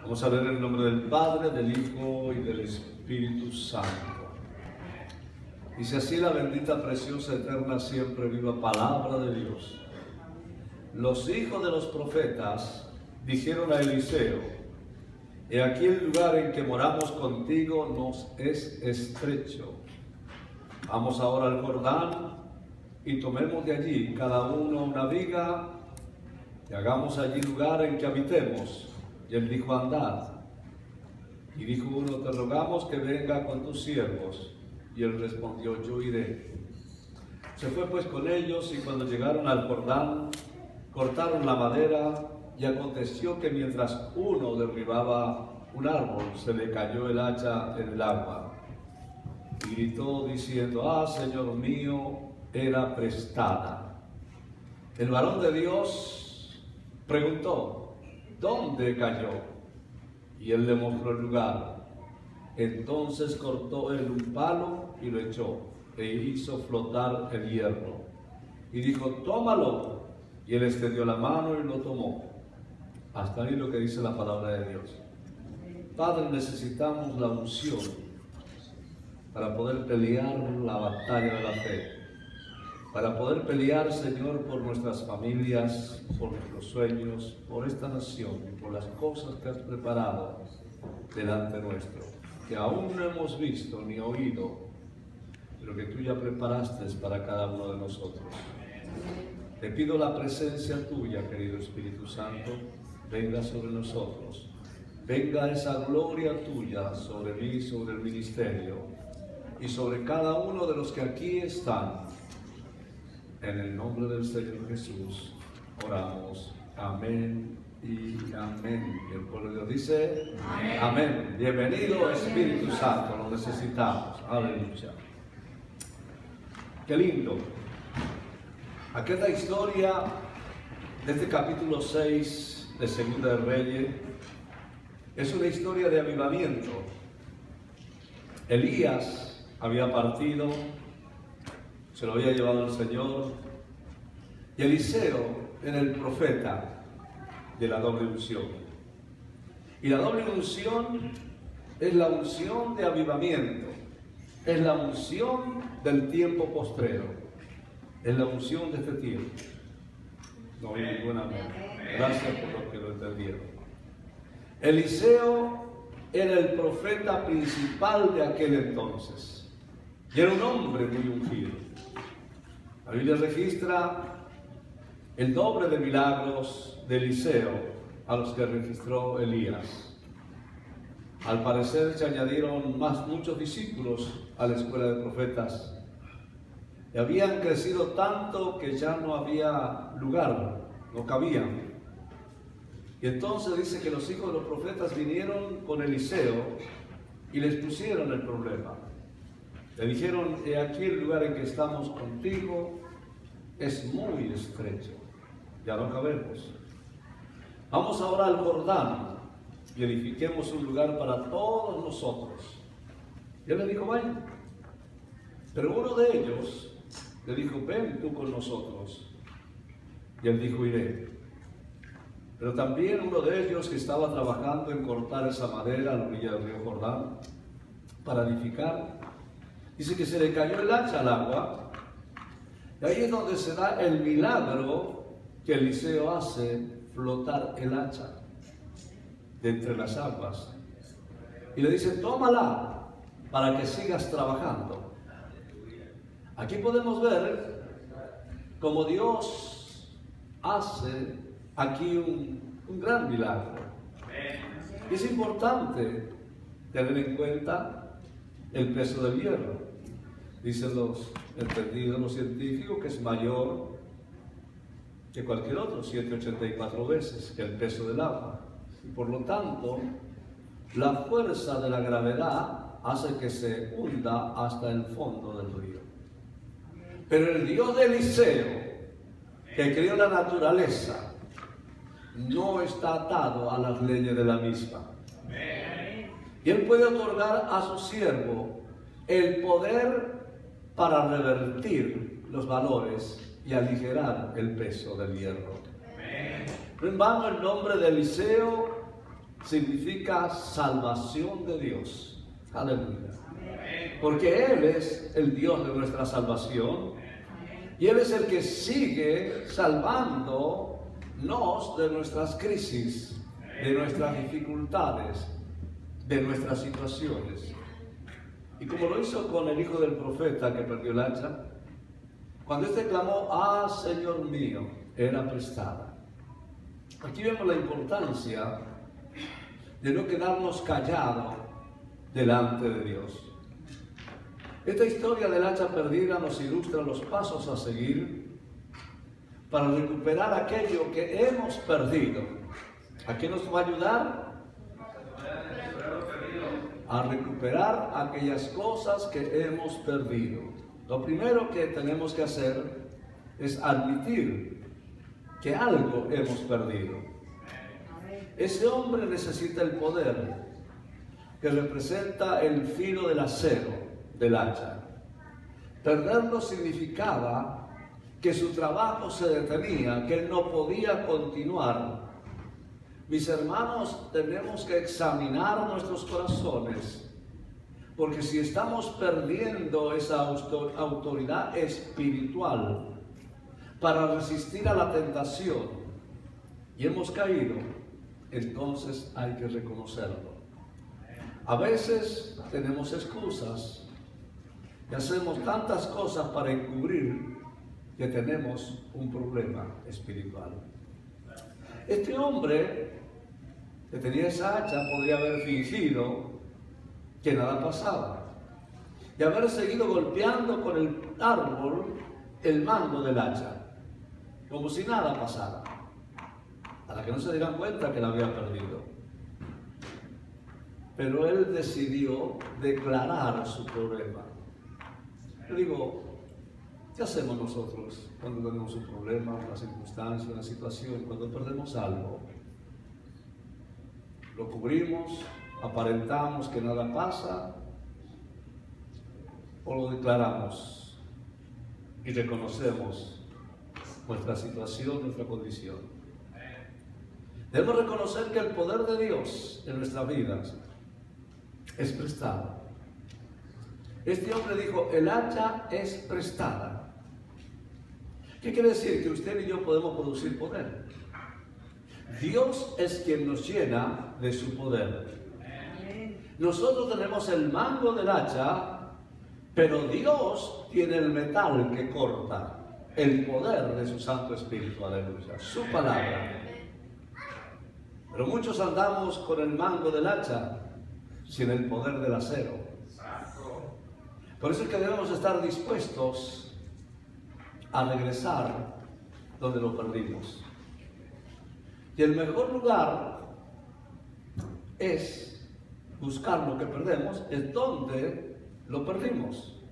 Vamos a leer en el nombre del Padre, del Hijo y del Espíritu Santo. Dice así la bendita, preciosa, eterna, siempre viva palabra de Dios. Los hijos de los profetas dijeron a Eliseo: he aquí el lugar en que moramos contigo nos es estrecho. Vamos ahora al Jordán y tomemos de allí cada uno una viga y hagamos allí lugar en que habitemos. Y él dijo: andad. Y dijo uno: te rogamos que venga con tus siervos. Y él respondió: yo iré. Se fue pues con ellos, y cuando llegaron al Jordán, cortaron la madera, y aconteció que mientras uno derribaba un árbol, se le cayó el hacha en el agua. Y gritó diciendo: ah, Señor mío, era prestada. El varón de Dios preguntó: ¿dónde cayó? Y él le mostró el lugar. Entonces cortó él un palo y lo echó, e hizo flotar el hierro. Y dijo: tómalo. Y él extendió la mano y lo tomó. Hasta ahí lo que dice la palabra de Dios. Padre, necesitamos la unción para poder pelear la batalla de la fe, para poder pelear, Señor, por nuestras familias, por nuestros sueños, por esta nación, por las cosas que has preparado delante nuestro, que aún no hemos visto ni oído, pero que tú ya preparaste para cada uno de nosotros. Te pido la presencia tuya, querido Espíritu Santo, venga sobre nosotros. Venga esa gloria tuya sobre mí, sobre el ministerio y sobre cada uno de los que aquí están. En el nombre del Señor Jesús oramos. Amén y amén. Y el pueblo de Dios dice: amén. Amén. Bienvenido, Espíritu Santo, lo necesitamos. Aleluya. Qué lindo. Aquí está la historia de este capítulo 6 de Segunda de Reyes. Es una historia de avivamiento. Elías había partido, se lo había llevado el Señor, y Eliseo era el profeta de la doble unción. Y la doble unción es la unción de avivamiento, es la unción del tiempo postrero, es la unción de este tiempo. No hay ninguna amén. Gracias por los que lo entendieron. Eliseo era el profeta principal de aquel entonces, y era un hombre muy ungido. La Biblia registra el doble de milagros de Eliseo a los que registró Elías. Al parecer se añadieron muchos discípulos a la escuela de profetas. Y habían crecido tanto que ya no había lugar, no cabían. Y entonces dice que los hijos de los profetas vinieron con Eliseo y les pusieron el problema. Le dijeron: he aquí el lugar en que estamos contigo es muy estrecho, ya no cabemos. Vamos ahora al Jordán y edifiquemos un lugar para todos nosotros. Y él le dijo: vaya. Pero uno de ellos le dijo: ven tú con nosotros. Y él dijo: iré. Pero también uno de ellos, que estaba trabajando en cortar esa madera a la orilla del río Jordán para edificar, dice que se le cayó el hacha al agua. Y ahí es donde se da el milagro que Eliseo hace flotar el hacha de entre las aguas. Y le dice: tómala para que sigas trabajando. Aquí podemos ver cómo Dios hace aquí un gran milagro. Y es importante tener en cuenta el peso del hierro. Dicen los entendidos, los científicos, que es mayor que cualquier otro, 784 veces que el peso del agua. Y por lo tanto, la fuerza de la gravedad hace que se hunda hasta el fondo del río. Pero el Dios de Eliseo, que creó la naturaleza, no está atado a las leyes de la misma. Y él puede otorgar a su siervo el poder para revertir los valores y aligerar el peso del hierro. No en vano el nombre de Eliseo significa salvación de Dios. Aleluya. Porque Él es el Dios de nuestra salvación y Él es el que sigue salvándonos de nuestras crisis, de nuestras dificultades, de nuestras situaciones. Y como lo hizo con el hijo del profeta que perdió el hacha, cuando éste clamó, ah, Señor mío, era prestada. Aquí vemos la importancia de no quedarnos callados delante de Dios. Esta historia del hacha perdida nos ilustra los pasos a seguir para recuperar aquello que hemos perdido. ¿A qué nos va a ayudar? A recuperar aquellas cosas que hemos perdido. Lo primero que tenemos que hacer es admitir que algo hemos perdido. Ese hombre necesita el poder que representa el filo del acero del hacha. Perderlo significaba que su trabajo se detenía, que él no podía continuar. Mis hermanos, tenemos que examinar nuestros corazones, porque si estamos perdiendo esa autoridad espiritual para resistir a la tentación y hemos caído, entonces hay que reconocerlo. A veces tenemos excusas y hacemos tantas cosas para encubrir que tenemos un problema espiritual. Este hombre que tenía esa hacha podría haber fingido que nada pasaba y haber seguido golpeando con el árbol el mango del hacha, como si nada pasara, para que no se dieran cuenta que la había perdido. Pero él decidió declarar su problema. Yo digo, ¿qué hacemos nosotros cuando tenemos un problema, una circunstancia, una situación, cuando perdemos algo? Lo cubrimos, aparentamos que nada pasa, o lo declaramos y reconocemos nuestra situación, nuestra condición. Debemos reconocer que el poder de Dios en nuestras vidas es prestado. Este hombre dijo, el hacha es prestada. ¿Qué quiere decir? Que usted y yo podemos producir poder. Dios es quien nos llena de su poder. Nosotros tenemos el mango del hacha, pero Dios tiene el metal que corta, el poder de su Santo Espíritu, aleluya, su palabra. Pero muchos andamos con el mango del hacha sin el poder del acero. Por eso es que debemos estar dispuestos a regresar donde lo perdimos. Y el mejor lugar es buscar lo que perdemos, es donde lo perdimos.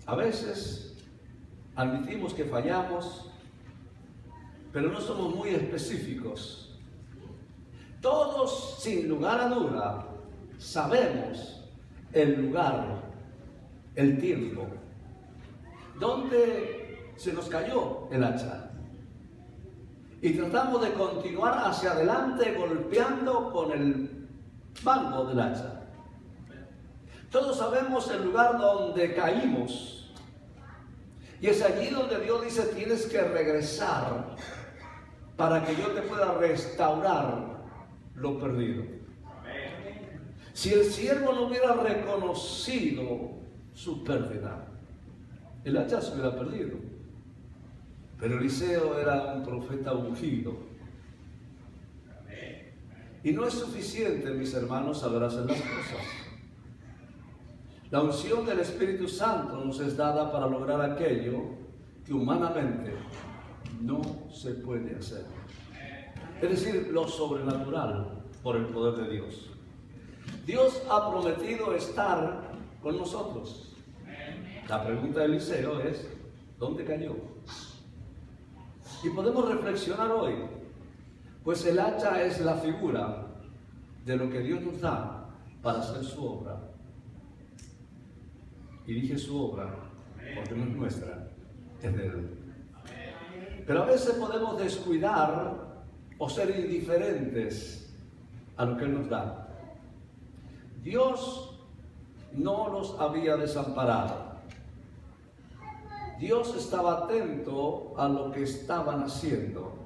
A veces admitimos que fallamos, pero no somos muy específicos. Todos, sin lugar a duda, sabemos el lugar, el tiempo, donde se nos cayó el hacha. Y tratamos de continuar hacia adelante golpeando con el mango del hacha. Todos sabemos el lugar donde caímos. Y es allí donde Dios dice, tienes que regresar para que yo te pueda restaurar lo perdido. Si el siervo no hubiera reconocido su pérdida, el hacha se hubiera perdido. Pero Eliseo era un profeta ungido. Y no es suficiente, mis hermanos, saber hacer las cosas. La unción del Espíritu Santo nos es dada para lograr aquello que humanamente no se puede hacer. Es decir, lo sobrenatural por el poder de Dios. Dios ha prometido estar con nosotros. La pregunta de Eliseo es, ¿dónde cayó? Y podemos reflexionar hoy, pues el hacha es la figura de lo que Dios nos da para hacer su obra. Y dije su obra, porque no es nuestra, es de Él. Pero a veces podemos descuidar o ser indiferentes a lo que Él nos da. Dios no los había desamparado. Dios estaba atento a lo que estaban haciendo.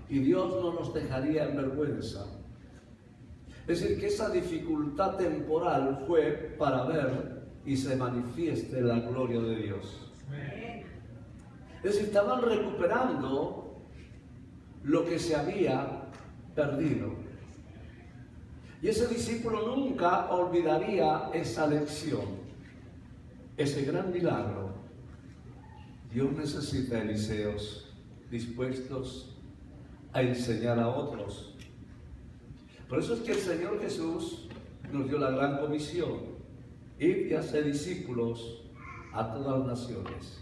Y Dios no los dejaría en vergüenza. Es decir, que esa dificultad temporal fue para ver y se manifieste la gloria de Dios. Es decir, estaban recuperando lo que se había perdido. Y ese discípulo nunca olvidaría esa lección, ese gran milagro. Dios necesita Eliseos dispuestos a enseñar a otros. Por eso es que el Señor Jesús nos dio la gran comisión: ir y hacer discípulos a todas las naciones.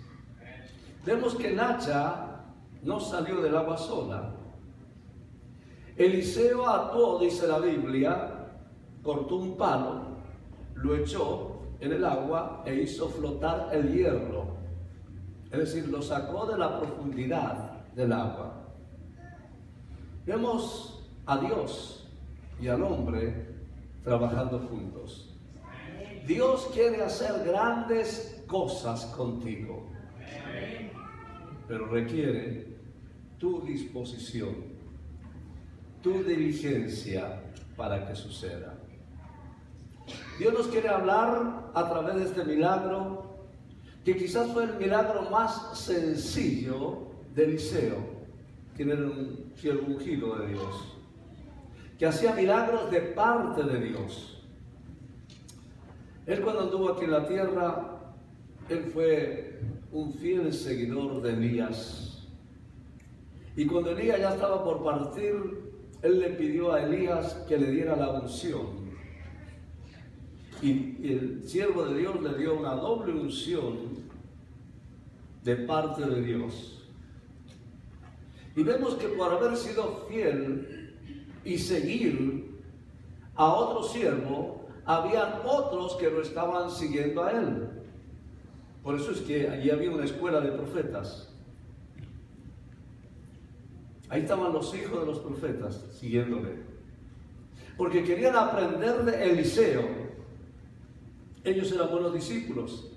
Vemos que Nacha no salió del agua sola. Eliseo actuó, dice la Biblia, cortó un palo, lo echó en el agua e hizo flotar el hierro. Es decir, lo sacó de la profundidad del agua. Vemos a Dios y al hombre trabajando juntos. Dios quiere hacer grandes cosas contigo, pero requiere tu disposición, tu diligencia para que suceda. Dios nos quiere hablar a través de este milagro, que quizás fue el milagro más sencillo de Eliseo, quien era un siervo ungido de Dios, que hacía milagros de parte de Dios. Él, cuando anduvo aquí en la tierra, él fue un fiel seguidor de Elías. Y cuando Elías ya estaba por partir, él le pidió a Elías que le diera la unción. Y el siervo de Dios le dio una doble unción de parte de Dios. Y vemos que por haber sido fiel y seguir a otro siervo, habían otros que lo estaban siguiendo a él. Por eso es que allí había una escuela de profetas. Ahí estaban los hijos de los profetas siguiéndole, porque querían aprender de Eliseo. Ellos eran buenos discípulos,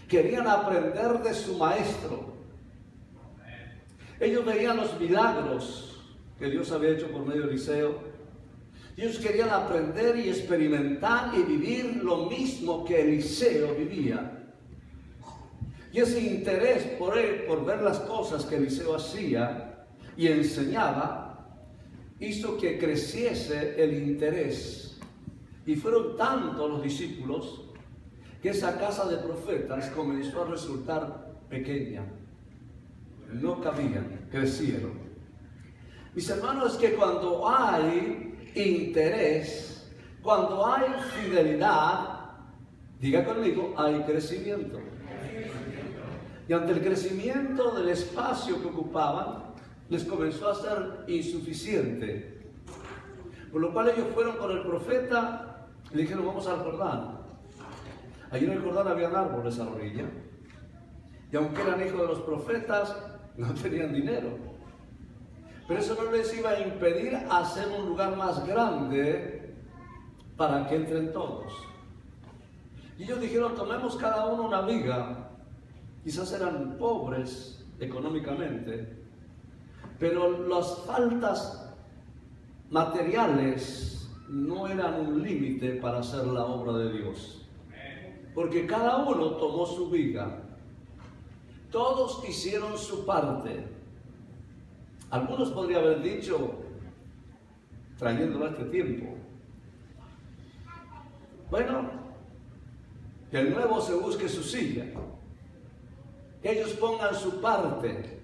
querían aprender de su maestro. Ellos veían los milagros que Dios había hecho por medio de Eliseo. Ellos querían aprender y experimentar y vivir lo mismo que Eliseo vivía. Y ese interés por él, por ver las cosas que Eliseo hacía y enseñaba, hizo que creciese el interés. Y fueron tantos los discípulos que esa casa de profetas comenzó a resultar pequeña. No cabían, crecieron. Mis hermanos, es que cuando hay interés, cuando hay fidelidad, diga conmigo, hay crecimiento. Y ante el crecimiento del espacio que ocupaban, les comenzó a ser insuficiente. Por lo cual ellos fueron con el profeta y le dijeron: vamos al Jordán. Allí en el Jordán habían árboles a la orilla. Y aunque eran hijos de los profetas, no tenían dinero. Pero eso no les iba a impedir hacer un lugar más grande para que entren todos. Y ellos dijeron: tomemos cada uno una viga. Quizás eran pobres económicamente, pero las faltas materiales no eran un límite para hacer la obra de Dios. Porque cada uno tomó su viga. Todos hicieron su parte. Algunos podrían haber dicho, trayéndolo a este tiempo: bueno, que el nuevo se busque su silla, que ellos pongan su parte,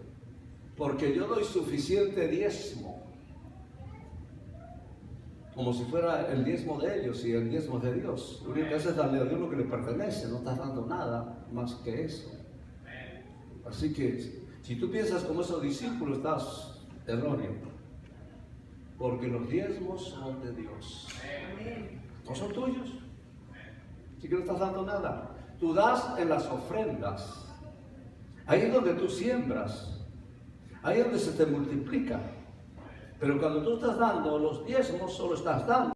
porque yo doy suficiente diezmo. Como si fuera el diezmo de ellos y el diezmo de Dios. Lo único que hace es darle a Dios lo que le pertenece, no estás dando nada más que eso. Así que si tú piensas como esos discípulos, estás erróneo, porque los diezmos son de Dios, no son tuyos. Así que no estás dando nada. Tú das en las ofrendas. Ahí es donde tú siembras, ahí es donde se te multiplica. Pero cuando tú estás dando los diezmos, solo estás dando.